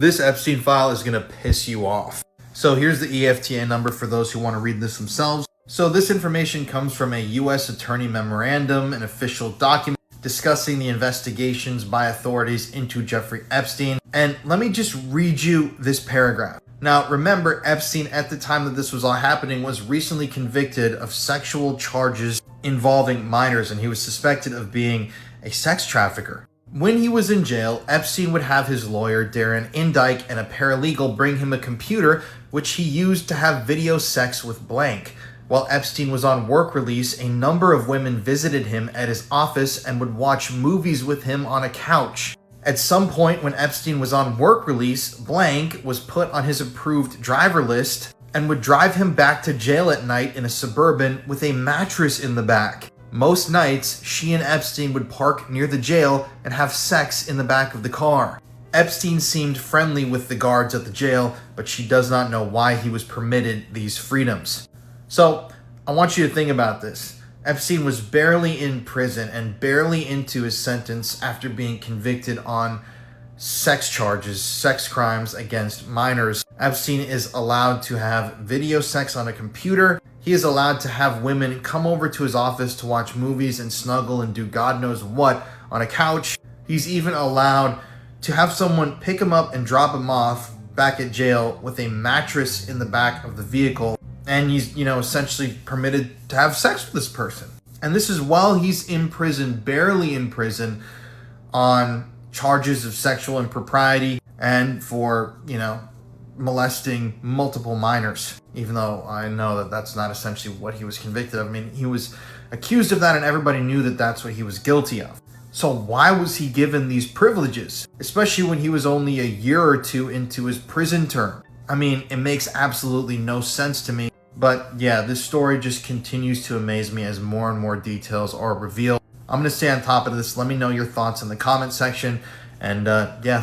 This Epstein file is going to piss you off. So here's the EFTA number for those who want to read this themselves. So this information comes from a U.S. Attorney Memorandum, an official document discussing the investigations by authorities into Jeffrey Epstein. And let me just read you this paragraph. Now, remember, Epstein, at the time that this was all happening, was recently convicted of sexual charges involving minors, and he was suspected of being a sex trafficker. When he was in jail, Epstein would have his lawyer, Darren Indyke, and a paralegal bring him a computer, which he used to have video sex with blank. While Epstein was on work release, a number of women visited him at his office and would watch movies with him on a couch. At some point when Epstein was on work release, blank was put on his approved driver list and would drive him back to jail at night in a Suburban with a mattress in the back. Most nights, she and Epstein would park near the jail and have sex in the back of the car. Epstein seemed friendly with the guards at the jail, but she does not know why he was permitted these freedoms. So, I want you to think about this. Epstein was barely in prison and barely into his sentence after being convicted on sex charges, sex crimes against minors. Epstein is allowed to have video sex on a computer. He is allowed to have women come over to his office to watch movies and snuggle and do God knows what on a couch. He's even allowed to have someone pick him up and drop him off back at jail with a mattress in the back of the vehicle. And he's, essentially permitted to have sex with this person. And this is while he's in prison, barely in prison, on charges of sexual impropriety and for, molesting multiple minors. Even though I know that that's not essentially what he was convicted of. I mean, he was accused of that and everybody knew that that's what he was guilty of. So why was he given these privileges? Especially when he was only a year or two into his prison term. I mean, it makes absolutely no sense to me. But yeah, this story just continues to amaze me as more and more details are revealed. I'm going to stay on top of this. Let me know your thoughts in the comment section. And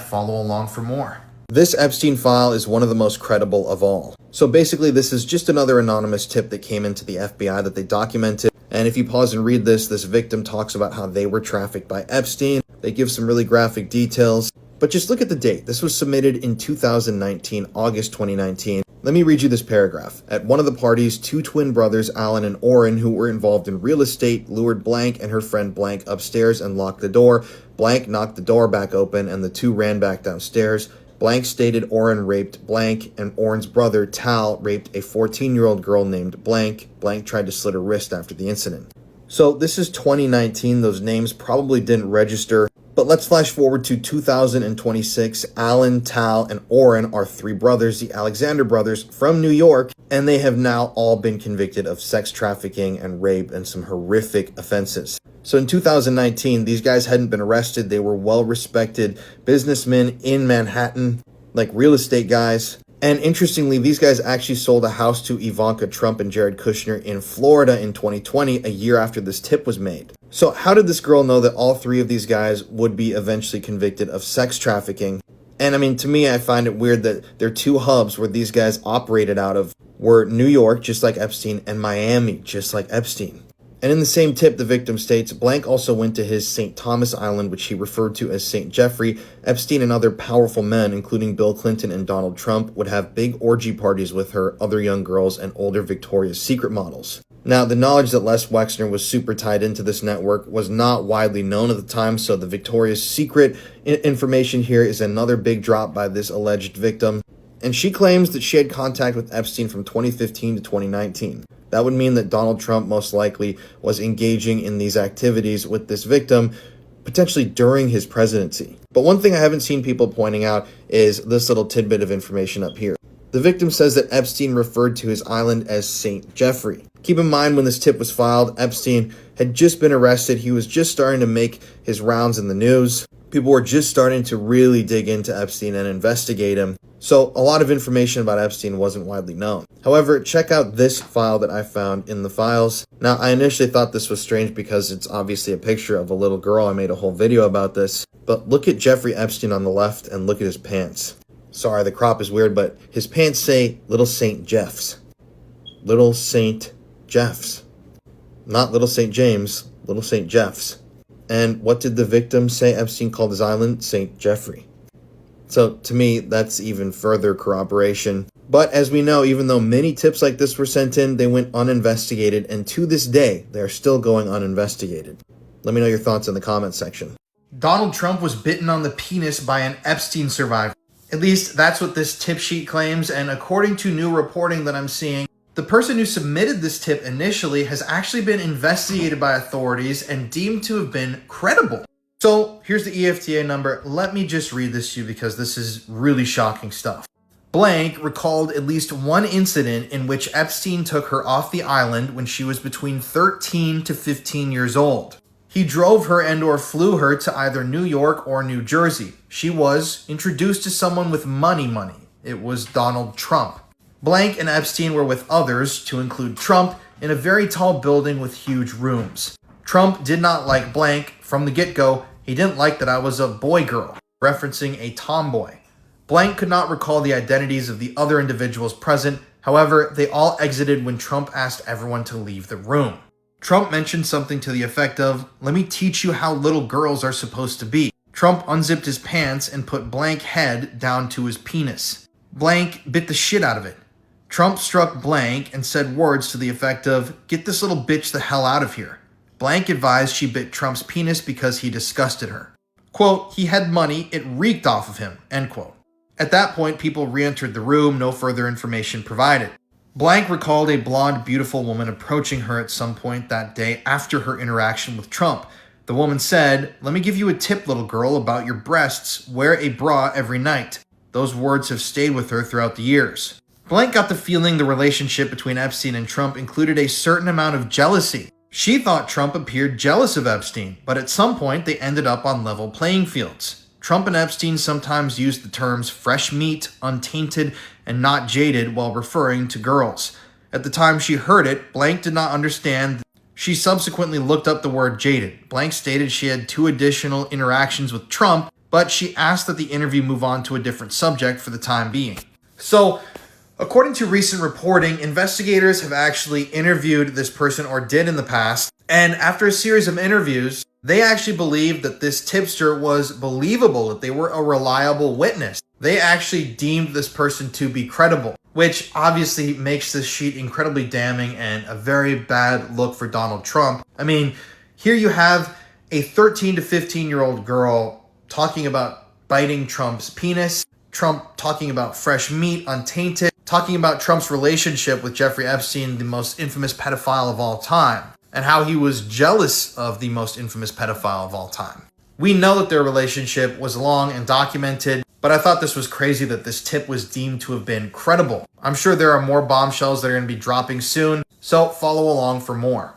follow along for more. This Epstein file is one of the most credible of all. So basically, this is just another anonymous tip that came into the FBI that they documented. And if you pause and read this victim talks about how they were trafficked by Epstein. They give some really graphic details. But just look at the date. This was submitted in 2019, August 2019. Let me read you this paragraph. At one of the parties, two twin brothers, Alan and Orrin, who were involved in real estate, lured Blank and her friend Blank upstairs and locked the door. Blank knocked the door back open and the two ran back downstairs. Blank stated Orrin raped Blank and Orrin's brother, Tal, raped a 14-year-old girl named Blank. Blank tried to slit her wrist after the incident. So this is 2019. Those names probably didn't register. But let's flash forward to 2026. Alan, Tal, and Orrin are three brothers, the Alexander brothers, from New York, and they have now all been convicted of sex trafficking and rape and some horrific offenses. So in 2019, these guys hadn't been arrested. They were well-respected businessmen in Manhattan, like real estate guys. And interestingly, these guys actually sold a house to Ivanka Trump and Jared Kushner in Florida in 2020, a year after this tip was made. So how did this girl know that all three of these guys would be eventually convicted of sex trafficking? And I mean, to me, I find it weird that their two hubs where these guys operated out of were New York, just like Epstein, and Miami, just like Epstein. And in the same tip, the victim states, Blank also went to his St. Thomas Island, which he referred to as St. Jeffrey. Epstein and other powerful men, including Bill Clinton and Donald Trump, would have big orgy parties with her, other young girls, and older Victoria's Secret models. Now, the knowledge that Les Wexner was super tied into this network was not widely known at the time, so the Victoria's Secret information here is another big drop by this alleged victim. And she claims that she had contact with Epstein from 2015 to 2019. That would mean that Donald Trump most likely was engaging in these activities with this victim, potentially during his presidency. But one thing I haven't seen people pointing out is this little tidbit of information up here. The victim says that Epstein referred to his island as St. Jeffrey. Keep in mind when this tip was filed, Epstein had just been arrested. He was just starting to make his rounds in the news. People were just starting to really dig into Epstein and investigate him. So a lot of information about Epstein wasn't widely known. However, check out this file that I found in the files. Now, I initially thought this was strange because it's obviously a picture of a little girl. I made a whole video about this. But look at Jeffrey Epstein on the left and look at his pants. Sorry, the crop is weird, but his pants say Little St. Jeff's. Little St. Jeff's. Not Little St. James, Little St. Jeff's. And what did the victim say Epstein called his island? St. Jeffrey. So to me, that's even further corroboration. But as we know, even though many tips like this were sent in, they went uninvestigated, and to this day, they're still going uninvestigated. Let me know your thoughts in the comments section. Donald Trump was bitten on the penis by an Epstein survivor. At least that's what this tip sheet claims, and according to new reporting that I'm seeing, the person who submitted this tip initially has actually been investigated by authorities and deemed to have been credible. So here's the EFTA number. Let me just read this to you because this is really shocking stuff. Blank recalled at least one incident in which Epstein took her off the island when she was between 13 to 15 years old. He drove her and/or flew her to either New York or New Jersey. She was introduced to someone with money. It was Donald Trump. Blank and Epstein were with others, to include Trump, in a very tall building with huge rooms. Trump did not like Blank from the get-go. He didn't like that I was a boy girl, referencing a tomboy. Blank could not recall the identities of the other individuals present. However, they all exited when Trump asked everyone to leave the room. Trump mentioned something to the effect of, "Let me teach you how little girls are supposed to be." Trump unzipped his pants and put Blank head down to his penis. Blank bit the shit out of it. Trump struck Blank and said words to the effect of, "Get this little bitch the hell out of here." Blank advised she bit Trump's penis because he disgusted her. Quote, "He had money, it reeked off of him," end quote. At that point, people re-entered the room, no further information provided. Blank recalled a blonde, beautiful woman approaching her at some point that day after her interaction with Trump. The woman said, "Let me give you a tip, little girl, about your breasts. Wear a bra every night." Those words have stayed with her throughout the years. Blank got the feeling the relationship between Epstein and Trump included a certain amount of jealousy. She thought Trump appeared jealous of Epstein, but at some point they ended up on level playing fields. Trump and Epstein sometimes used the terms fresh meat, untainted, and not jaded while referring to girls. At the time she heard it, Blank did not understand. She subsequently looked up the word jaded. Blank stated she had 2 additional interactions with Trump, but she asked that the interview move on to a different subject for the time being. So, according to recent reporting, investigators have actually interviewed this person, or did in the past, and after a series of interviews, they actually believed that this tipster was believable, that they were a reliable witness. They actually deemed this person to be credible, which obviously makes this sheet incredibly damning and a very bad look for Donald Trump. I mean, here you have a 13 to 15-year-old girl talking about biting Trump's penis, Trump talking about fresh meat, untainted, talking about Trump's relationship with Jeffrey Epstein, the most infamous pedophile of all time, and how he was jealous of the most infamous pedophile of all time. We know that their relationship was long and documented, but I thought this was crazy that this tip was deemed to have been credible. I'm sure there are more bombshells that are going to be dropping soon, so follow along for more.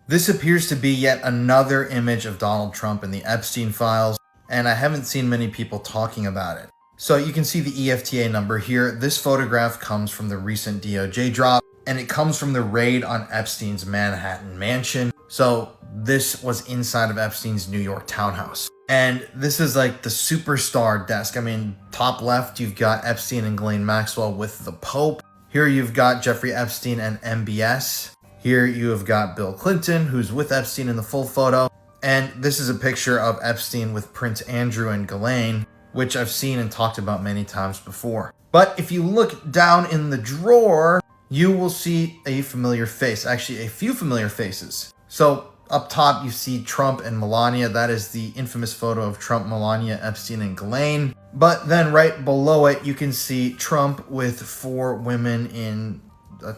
This appears to be yet another image of Donald Trump in the Epstein Files, and I haven't seen many people talking about it. So you can see the EFTA number here. This photograph comes from the recent DOJ drop, and it comes from the raid on Epstein's Manhattan mansion. So this was inside of Epstein's New York townhouse. And this is like the superstar desk. I mean, top left, you've got Epstein and Ghislaine Maxwell with the Pope. Here you've got Jeffrey Epstein and MBS. Here you have got Bill Clinton, who's with Epstein in the full photo. And this is a picture of Epstein with Prince Andrew and Ghislaine, which I've seen and talked about many times before. But if you look down in the drawer, you will see a familiar face, actually a few familiar faces. So up top, you see Trump and Melania. That is the infamous photo of Trump, Melania, Epstein, and Ghislaine. But then right below it, you can see Trump with 4 women in,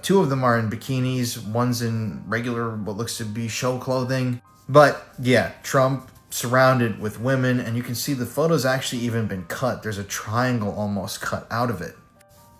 2 of them are in bikinis, one's in regular, what looks to be show clothing. But yeah, Trump surrounded with women, and you can see the photo's actually even been cut. There's a triangle almost cut out of it.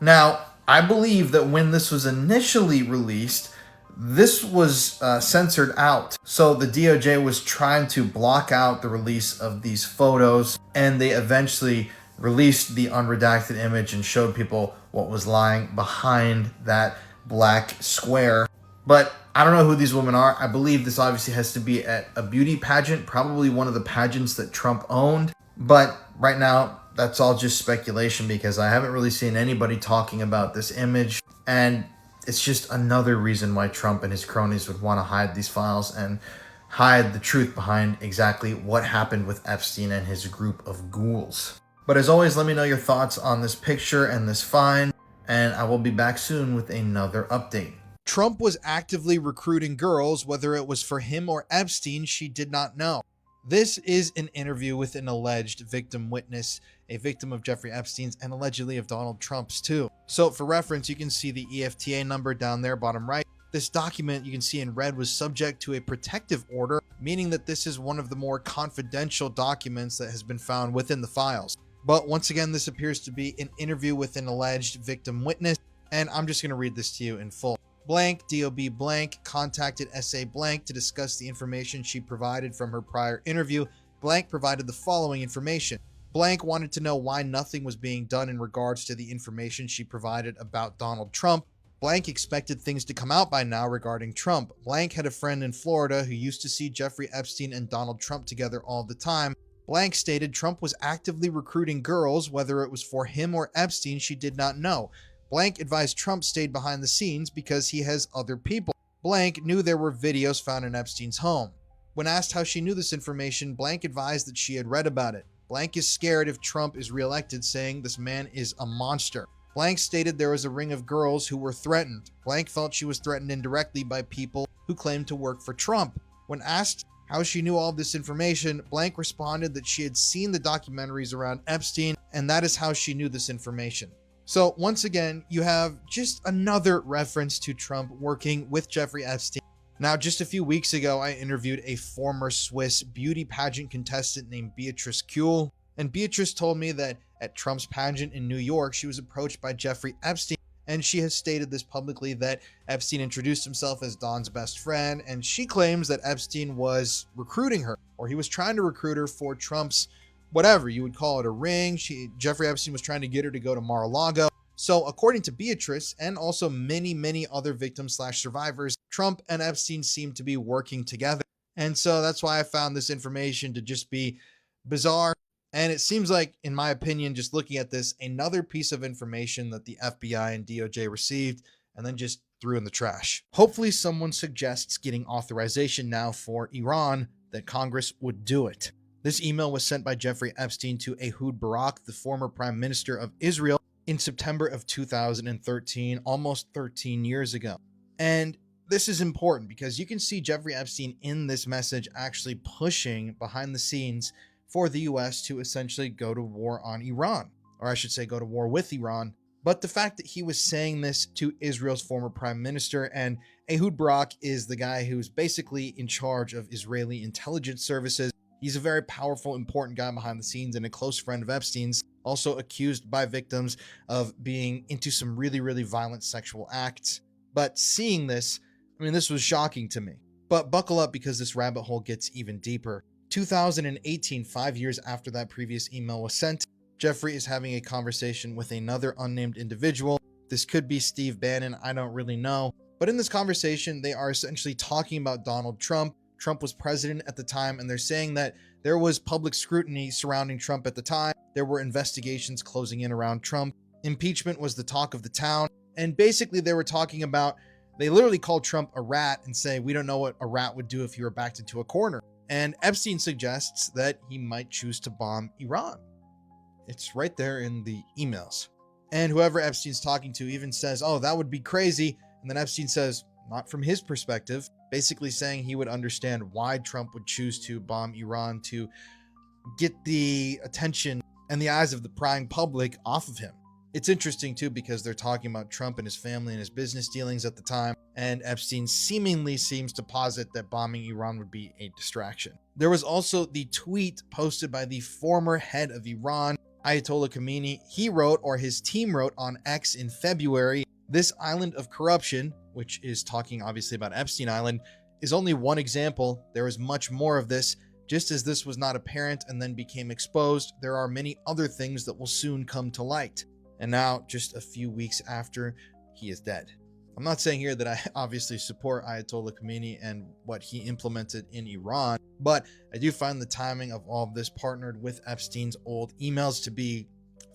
Now, I believe that when this was initially released, this was censored out. So the DOJ was trying to block out the release of these photos, and they eventually released the unredacted image and showed people what was lying behind that black square. But I don't know who these women are. I believe this obviously has to be at a beauty pageant, probably one of the pageants that Trump owned. But right now, that's all just speculation because I haven't really seen anybody talking about this image. And it's just another reason why Trump and his cronies would want to hide these files and hide the truth behind exactly what happened with Epstein and his group of ghouls. But as always, let me know your thoughts on this picture and this find, and I will be back soon with another update. Trump was actively recruiting girls, whether it was for him or Epstein, she did not know. This is an interview with an alleged victim witness, a victim of Jeffrey Epstein's and allegedly of Donald Trump's too. So for reference, you can see the EFTA number down there, bottom right. This document you can see in red was subject to a protective order, meaning that this is one of the more confidential documents that has been found within the files. But once again, this appears to be an interview with an alleged victim witness, and I'm just going to read this to you in full. Blank, DOB blank, contacted SA blank to discuss the information she provided from her prior interview. Blank provided the following information. Blank wanted to know why nothing was being done in regards to the information she provided about Donald Trump. Blank expected things to come out by now regarding Trump. Blank had a friend in Florida who used to see Jeffrey Epstein and Donald Trump together all the time. Blank stated Trump was actively recruiting girls, whether it was for him or Epstein, she did not know. Blank advised Trump stayed behind the scenes because he has other people. Blank knew there were videos found in Epstein's home. When asked how she knew this information, Blank advised that she had read about it. Blank is scared if Trump is reelected, saying this man is a monster. Blank stated there was a ring of girls who were threatened. Blank felt she was threatened indirectly by people who claimed to work for Trump. When asked how she knew all this information, Blank responded that she had seen the documentaries around Epstein, and that is how she knew this information. So once again, you have just another reference to Trump working with Jeffrey Epstein. Now, just a few weeks ago, I interviewed a former Swiss beauty pageant contestant named Beatrice Kuhl, and Beatrice told me that at Trump's pageant in New York, she was approached by Jeffrey Epstein, and she has stated this publicly that Epstein introduced himself as Dawn's best friend, and she claims that Epstein was recruiting her, or he was trying to recruit her for Trump's whatever you would call it, a ring. Jeffrey Epstein was trying to get her to go to Mar-a-Lago. So according to Beatrice and also many other victims/survivors, Trump and Epstein seem to be working together. And so that's why I found this information to just be bizarre. And it seems like, in my opinion, just looking at this, another piece of information that the FBI and DOJ received and then just threw in the trash. Hopefully someone suggests getting authorization now for Iran, that Congress would do it. This email was sent by Jeffrey Epstein to Ehud Barak, the former prime minister of Israel, in September of 2013, almost 13 years ago. And this is important because you can see Jeffrey Epstein in this message actually pushing behind the scenes for the US to essentially go to war on Iran, or I should say go to war with Iran. But the fact that he was saying this to Israel's former prime minister, and Ehud Barak is the guy who's basically in charge of Israeli intelligence services. He's a very powerful, important guy behind the scenes and a close friend of Epstein's, also accused by victims of being into some really violent sexual acts. But seeing this, I mean, this was shocking to me. But buckle up because this rabbit hole gets even deeper. 2018, 5 years after that previous email was sent, Jeffrey is having a conversation with another unnamed individual. This could be Steve Bannon, I don't really know. But in this conversation, they are essentially talking about Donald Trump. Trump was president at the time, and they're saying that there was public scrutiny surrounding Trump at the time. There were investigations closing in around Trump. Impeachment was the talk of the town. And basically they were talking about, they literally called Trump a rat and say, we don't know what a rat would do if you were backed into a corner. And Epstein suggests that he might choose to bomb Iran. It's right there in the emails. And whoever Epstein's talking to even says, oh, that would be crazy. And then Epstein says, not from his perspective, basically saying he would understand why Trump would choose to bomb Iran to get the attention and the eyes of the prying public off of him. It's interesting too, because they're talking about Trump and his family and his business dealings at the time, and Epstein seemingly seems to posit that bombing Iran would be a distraction. There was also the tweet posted by the former head of Iran, Ayatollah Khamenei. He wrote, or his team wrote on X in February, this island of corruption, which is talking obviously about Epstein Island, is only one example. There is much more of this. Just as this was not apparent and then became exposed, there are many other things that will soon come to light. And now, just a few weeks after, he is dead. I'm not saying here that I obviously support Ayatollah Khamenei and what he implemented in Iran, but I do find the timing of all of this partnered with Epstein's old emails to be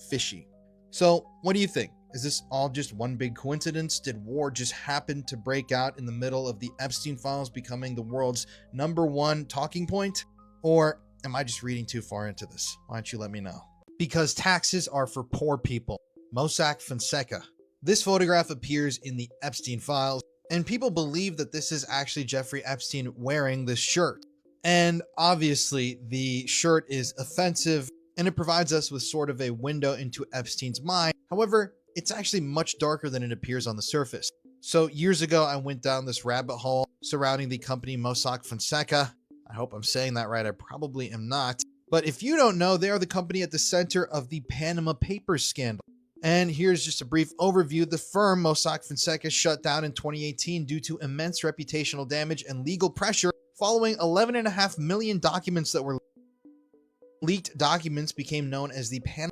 fishy. So what do you think? Is this all just one big coincidence? Did war just happen to break out in the middle of the Epstein Files becoming the world's #1 talking point? Or am I just reading too far into this? Why don't you let me know? because taxes are for poor people. Mossack Fonseca. This photograph appears in the Epstein Files, and people believe that this is actually Jeffrey Epstein wearing this shirt. And obviously, the shirt is offensive, and it provides us with sort of a window into Epstein's mind. However, it's actually much darker than it appears on the surface. So years ago, I went down this rabbit hole surrounding the company Mossack Fonseca. I hope I'm saying that right. I probably am not. But if you don't know, they are the company at the center of the Panama Papers scandal. And here's just a brief overview. The firm Mossack Fonseca shut down in 2018 due to immense reputational damage and legal pressure following 11.5 million documents that were leaked. Documents became known as the Panama.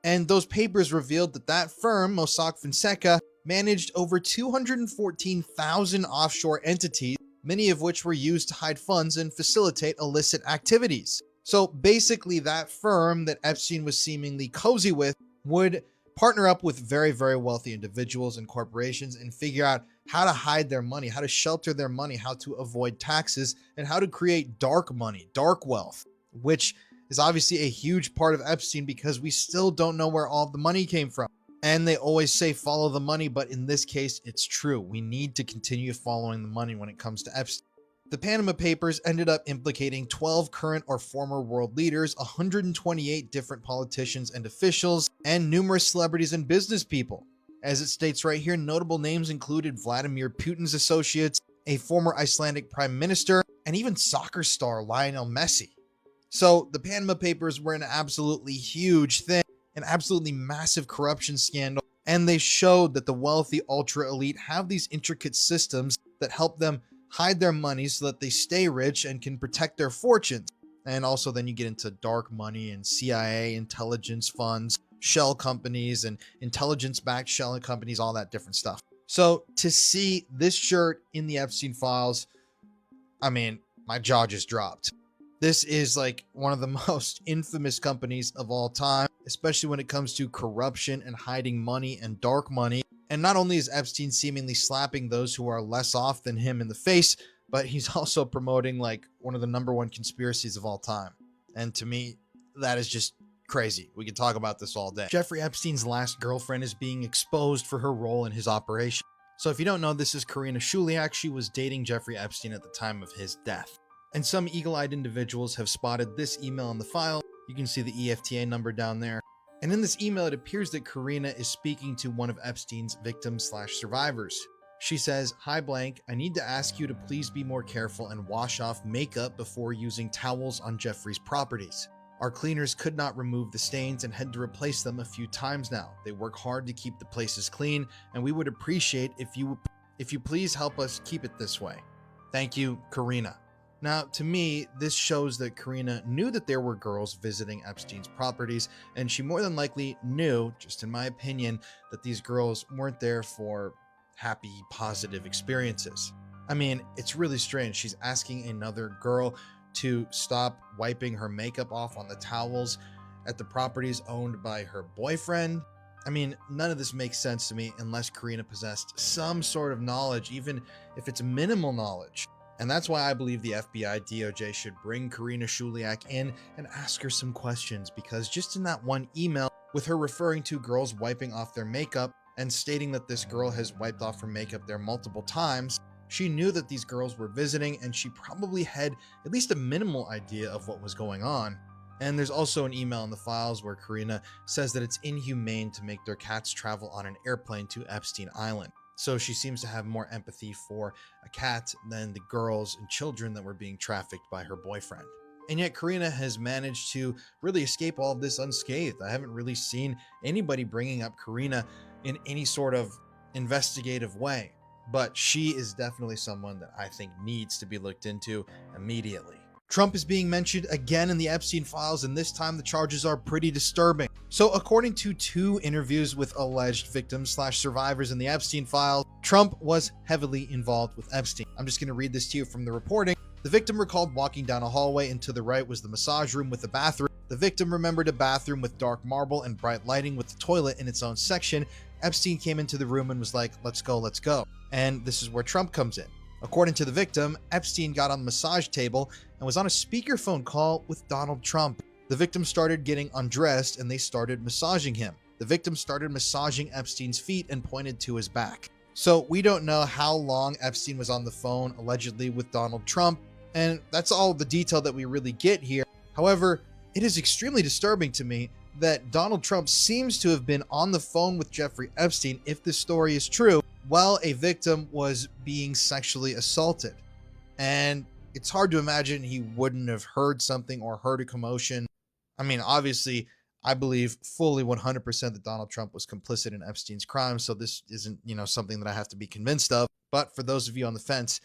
And those papers revealed that that firm, Mossack Fonseca, managed over 214,000 offshore entities, many of which were used to hide funds and facilitate illicit activities. So basically, that firm that Epstein was seemingly cozy with would partner up with very, very wealthy individuals and corporations and figure out how to hide their money, how to shelter their money, how to avoid taxes, and how to create dark money, dark wealth, which is obviously a huge part of Epstein because we still don't know where all of the money came from. And they always say follow the money, but in this case, it's true. We need to continue following the money when it comes to Epstein. The Panama Papers ended up implicating 12 current or former world leaders, 128 different politicians and officials, and numerous celebrities and business people. As it states right here, notable names included Vladimir Putin's associates, a former Icelandic prime minister, and even soccer star Lionel Messi. So the Panama Papers were an absolutely huge thing, an absolutely massive corruption scandal, and they showed that the wealthy ultra elite have these intricate systems that help them hide their money so that they stay rich and can protect their fortunes. And also then you get into dark money and CIA intelligence funds, shell companies and intelligence-backed shell companies, all that different stuff. So to see this shirt in the Epstein Files, I mean, my jaw just dropped. This is like one of the most infamous companies of all time, especially when it comes to corruption and hiding money and dark money. And not only is Epstein seemingly slapping those who are less off than him in the face, but he's also promoting like one of the #1 conspiracies of all time. And to me, that is just crazy. We could talk about this all day. Jeffrey Epstein's last girlfriend is being exposed for her role in his operation. So if you don't know, this is Karina Shuliak. She was dating Jeffrey Epstein at the time of his death. And some eagle-eyed individuals have spotted this email in the file. You can see the EFTA number down there. And in this email, it appears that Karina is speaking to one of Epstein's victims/survivors. She says, "Hi blank, I need to ask you to please be more careful and wash off makeup before using towels on Jeffrey's properties. Our cleaners could not remove the stains and had to replace them a few times now. They work hard to keep the places clean, and we would appreciate if you please help us keep it this way. Thank you, Karina." Now, to me, this shows that Karina knew that there were girls visiting Epstein's properties, and she more than likely knew, just in my opinion, that these girls weren't there for happy, positive experiences. I mean, it's really strange. She's asking another girl to stop wiping her makeup off on the towels at the properties owned by her boyfriend. I mean, none of this makes sense to me unless Karina possessed some sort of knowledge, even if it's minimal knowledge. And that's why I believe the FBI DOJ should bring Karina Shuliak in and ask her some questions, because just in that one email with her referring to girls wiping off their makeup and stating that this girl has wiped off her makeup there multiple times, she knew that these girls were visiting and she probably had at least a minimal idea of what was going on. And there's also an email in the files where Karina says that it's inhumane to make their cats travel on an airplane to Epstein Island. So she seems to have more empathy for a cat than the girls and children that were being trafficked by her boyfriend. And yet Karina has managed to really escape all of this unscathed. I haven't really seen anybody bringing up Karina in any sort of investigative way, but she is definitely someone that I think needs to be looked into immediately. Trump is being mentioned again in the Epstein Files, and this time the charges are pretty disturbing. So according to 2 interviews with alleged victims/survivors in the Epstein Files, Trump was heavily involved with Epstein. I'm just going to read this to you from the reporting. The victim recalled walking down a hallway, and to the right was the massage room with the bathroom. The victim remembered a bathroom with dark marble and bright lighting with the toilet in its own section. Epstein came into the room and was like, let's go, let's go. And this is where Trump comes in. According to the victim, Epstein got on the massage table and was on a speakerphone call with Donald Trump. The victim started getting undressed and they started massaging him. The victim started massaging Epstein's feet and pointed to his back. So we don't know how long Epstein was on the phone, allegedly, with Donald Trump, and that's all the detail that we really get here. However, it is extremely disturbing to me that Donald Trump seems to have been on the phone with Jeffrey Epstein, if this story is true, while a victim was being sexually assaulted. And it's hard to imagine he wouldn't have heard something or heard a commotion. I mean, obviously, I believe fully 100% that Donald Trump was complicit in Epstein's crimes, so this isn't, something that I have to be convinced of. But for those of you on the fence,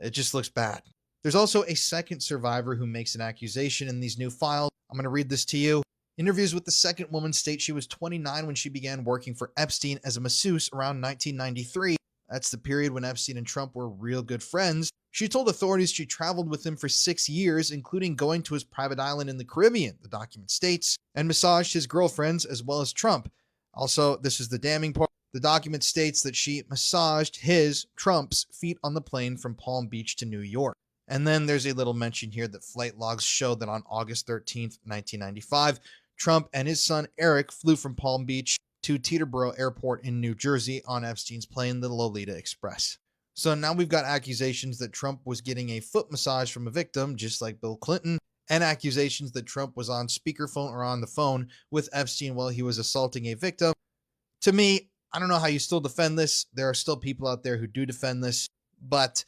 it just looks bad. There's also a second survivor who makes an accusation in these new files. I'm going to read this to you. Interviews with the second woman state she was 29 when she began working for Epstein as a masseuse around 1993. That's the period when Epstein and Trump were real good friends. She told authorities she traveled with him for 6 years, including going to his private island in the Caribbean, the document states, and massaged his girlfriends as well as Trump. Also, this is the damning part. The document states that she massaged Trump's feet on the plane from Palm Beach to New York. And then there's a little mention here that flight logs show that on August 13th, 1995, Trump and his son Eric flew from Palm Beach to Teterboro Airport in New Jersey on Epstein's plane, the Lolita Express. So now we've got accusations that Trump was getting a foot massage from a victim, just like Bill Clinton, and accusations that Trump was on speakerphone or on the phone with Epstein while he was assaulting a victim. To me, I don't know how you still defend this. There are still people out there who do defend this, but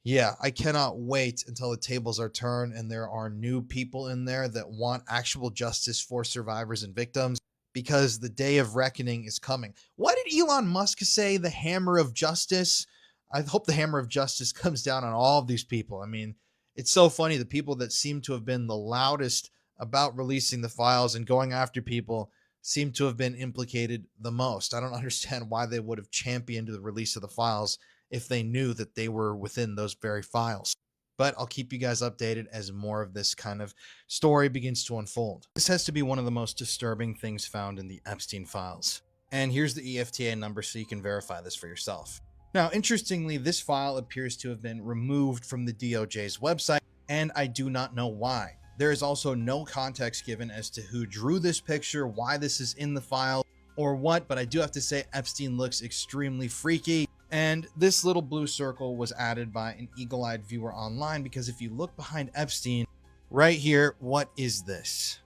yeah, I cannot wait until the tables are turned and there are new people in there that want actual justice for survivors and victims, because the day of reckoning is coming. What did Elon Musk say? The hammer of justice? I hope the hammer of justice comes down on all of these people. I mean, it's so funny. The people that seem to have been the loudest about releasing the files and going after people seem to have been implicated the most. I don't understand why they would have championed the release of the files if they knew that they were within those very files. But I'll keep you guys updated as more of this kind of story begins to unfold. This has to be one of the most disturbing things found in the Epstein files. And here's the EFTA number so you can verify this for yourself. Now, interestingly, this file appears to have been removed from the DOJ's website, and I do not know why. There is also no context given as to who drew this picture, why this is in the file, or what, but I do have to say Epstein looks extremely freaky. And this little blue circle was added by an eagle-eyed viewer online, because if you look behind Epstein right here, what is this?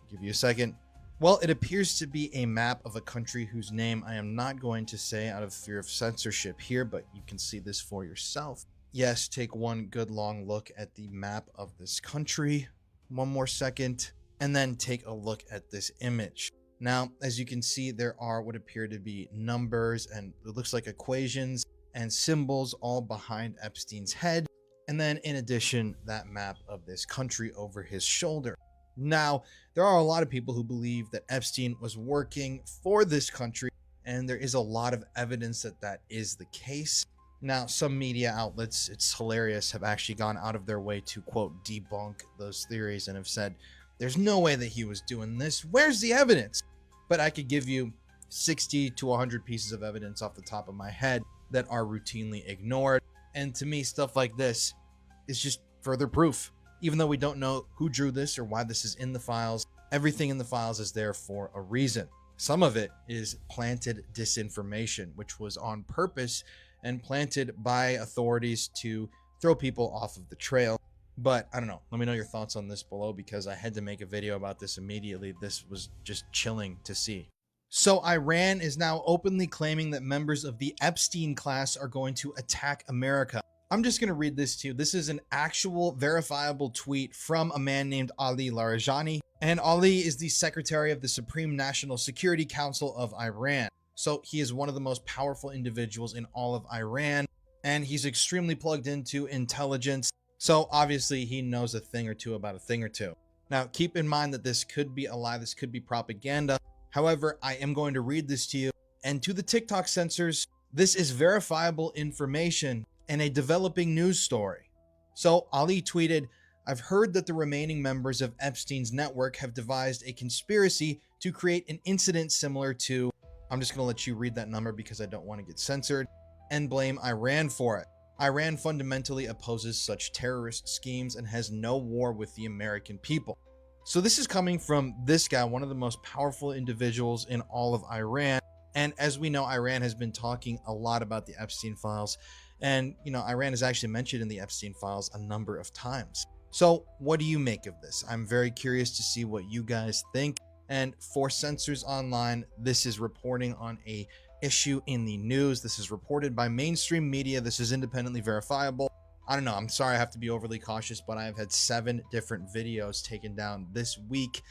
I'll give you a second. Well, it appears to be a map of a country whose name I am not going to say out of fear of censorship here, but you can see this for yourself. Yes, take one good long look at the map of this country. One more second, and then take a look at this image. Now, as you can see, there are what appear to be numbers and it looks like equations and symbols all behind Epstein's head. And then in addition, that map of this country over his shoulder. Now, there are a lot of people who believe that Epstein was working for this country, and there is a lot of evidence that that is the case. Now, some media outlets, it's hilarious, have actually gone out of their way to, quote, debunk those theories and have said, there's no way that he was doing this. Where's the evidence? But I could give you 60 to 100 pieces of evidence off the top of my head that are routinely ignored. And to me, stuff like this is just further proof. Even though we don't know who drew this or why this is in the files, everything in the files is there for a reason. Some of it is planted disinformation, which was on purpose and planted by authorities to throw people off of the trail. But I don't know. Let me know your thoughts on this below, because I had to make a video about this immediately. This was just chilling to see. So Iran is now openly claiming that members of the Epstein class are going to attack America. I'm just going to read this to you. This is an actual verifiable tweet from a man named Ali Larijani. And Ali is the secretary of the Supreme National Security Council of Iran. So he is one of the most powerful individuals in all of Iran, and he's extremely plugged into intelligence. So obviously he knows a thing or two about a thing or two. Now, keep in mind that this could be a lie. This could be propaganda. However, I am going to read this to you. And to the TikTok censors, this is verifiable information and a developing news story. So Ali tweeted, I've heard that the remaining members of Epstein's network have devised a conspiracy to create an incident similar to, I'm just going to let you read that number because I don't want to get censored, and blame Iran for it. Iran fundamentally opposes such terrorist schemes and has no war with the American people. So this is coming from this guy, one of the most powerful individuals in all of Iran. And as we know, Iran has been talking a lot about the Epstein Files. And, Iran is actually mentioned in the Epstein Files a number of times. So what do you make of this? I'm very curious to see what you guys think. And for Censors Online, this is reporting on a issue in the news. This is reported by mainstream media. This is independently verifiable. I don't know. I'm sorry I have to be overly cautious, but I've had 7 different videos taken down this week,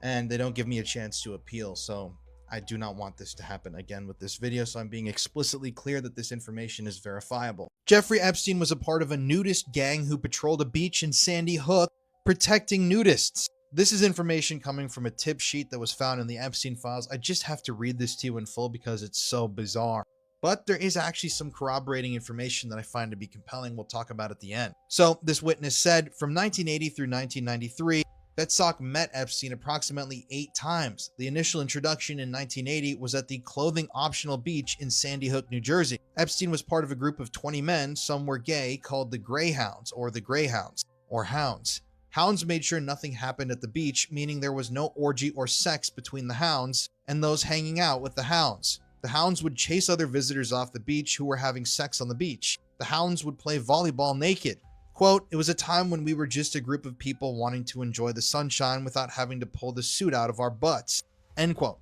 and they don't give me a chance to appeal. So I do not want this to happen again with this video. So I'm being explicitly clear that this information is verifiable. Jeffrey Epstein was a part of a nudist gang who patrolled a beach in Sandy Hook protecting nudists. This is information coming from a tip sheet that was found in the Epstein Files. I just have to read this to you in full because it's so bizarre. But there is actually some corroborating information that I find to be compelling. We'll talk about at the end. So this witness said from 1980 through 1993, Betsock met Epstein approximately 8 times. The initial introduction in 1980 was at the clothing optional beach in Sandy Hook, New Jersey. Epstein was part of a group of 20 men, some were gay, called the Greyhounds or the Greyhounds or Hounds. Hounds made sure nothing happened at the beach, meaning there was no orgy or sex between the hounds and those hanging out with the hounds. The hounds would chase other visitors off the beach who were having sex on the beach. The hounds would play volleyball naked. Quote, "It was a time when we were just a group of people wanting to enjoy the sunshine without having to pull the suit out of our butts." End quote.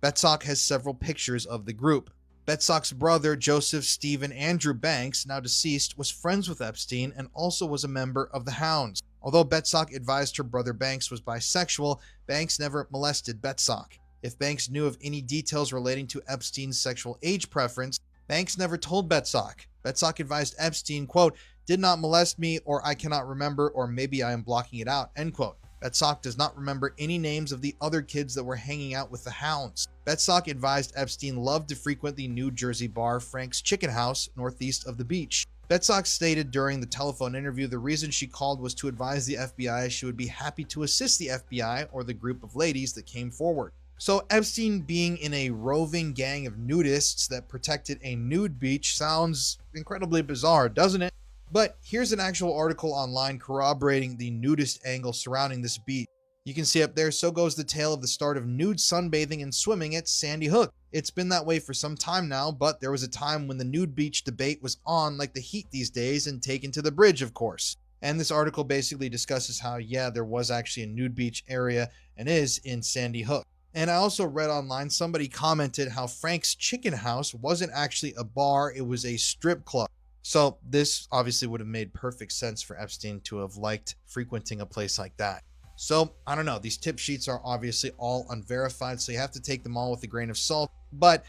Betsock has several pictures of the group. Betsock's brother, Joseph Stephen Andrew Banks, now deceased, was friends with Epstein and also was a member of the Hounds. Although Betsock advised her brother Banks was bisexual, Banks never molested Betsock. If Banks knew of any details relating to Epstein's sexual age preference, Banks never told Betsock. Betsock advised Epstein, quote, "Did not molest me, or I cannot remember, or maybe I am blocking it out," end quote. Betsock does not remember any names of the other kids that were hanging out with the Hounds. Betsock advised Epstein loved to frequent the New Jersey bar Frank's Chicken House, northeast of the beach. Betsock stated during the telephone interview the reason she called was to advise the FBI she would be happy to assist the FBI or the group of ladies that came forward. So Epstein being in a roving gang of nudists that protected a nude beach sounds incredibly bizarre, doesn't it? But here's an actual article online corroborating the nudist angle surrounding this beach. You can see up there, "So goes the tale of the start of nude sunbathing and swimming at Sandy Hook. It's been that way for some time now, but there was a time when the nude beach debate was on like the heat these days and taken to the bridge, of course." And this article basically discusses how, yeah, there was actually a nude beach area and is in Sandy Hook. And I also read online, somebody commented how Frank's Chicken House wasn't actually a bar, it was a strip club. So this obviously would have made perfect sense for Epstein to have liked frequenting a place like that. So I don't know, these tip sheets are obviously all unverified, so you have to take them all with a grain of salt, but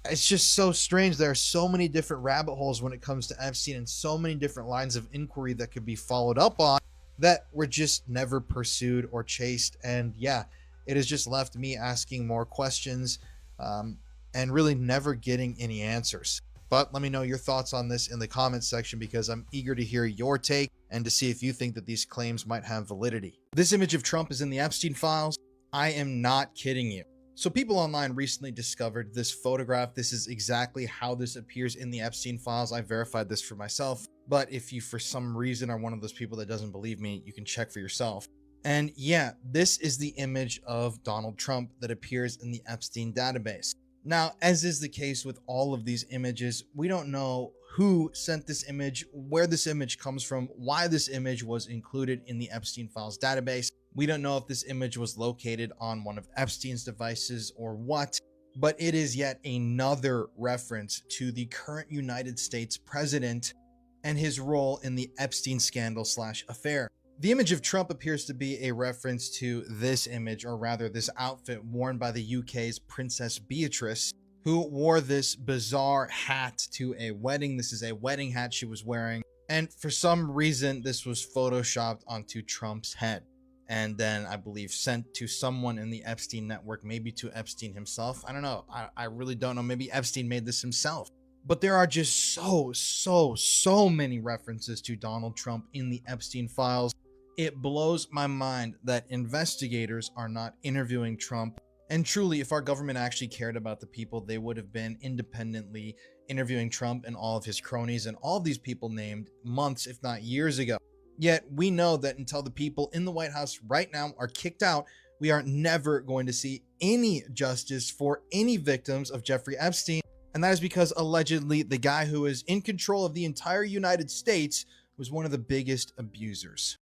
it's just so strange. There are so many different rabbit holes when it comes to Epstein and so many different lines of inquiry that could be followed up on that were just never pursued or chased. And yeah, it has just left me asking more questions and really never getting any answers. But let me know your thoughts on this in the comments section because I'm eager to hear your take and to see if you think that these claims might have validity. This image of Trump is in the Epstein Files. I am not kidding you. So people online recently discovered this photograph. This is exactly how this appears in the Epstein Files. I verified this for myself, but if you for some reason are one of those people that doesn't believe me, you can check for yourself. And yeah, this is the image of Donald Trump that appears in the Epstein database. Now, as is the case with all of these images, we don't know who sent this image, where this image comes from, why this image was included in the Epstein Files database. We don't know if this image was located on one of Epstein's devices or what, but it is yet another reference to the current United States president and his role in the Epstein scandal / affair. The image of Trump appears to be a reference to this image, or rather this outfit worn by the UK's Princess Beatrice, who wore this bizarre hat to a wedding. This is a wedding hat she was wearing, and for some reason this was photoshopped onto Trump's head and then I believe sent to someone in the Epstein network, maybe to Epstein himself. I don't know. I really don't know. Maybe Epstein made this himself. But there are just so many references to Donald Trump in the Epstein Files. It blows my mind that investigators are not interviewing Trump. And truly, if our government actually cared about the people, they would have been independently interviewing Trump and all of his cronies and all of these people named months, if not years ago. Yet we know that until the people in the White House right now are kicked out, we are never going to see any justice for any victims of Jeffrey Epstein. And that is because allegedly the guy who is in control of the entire United States was one of the biggest abusers.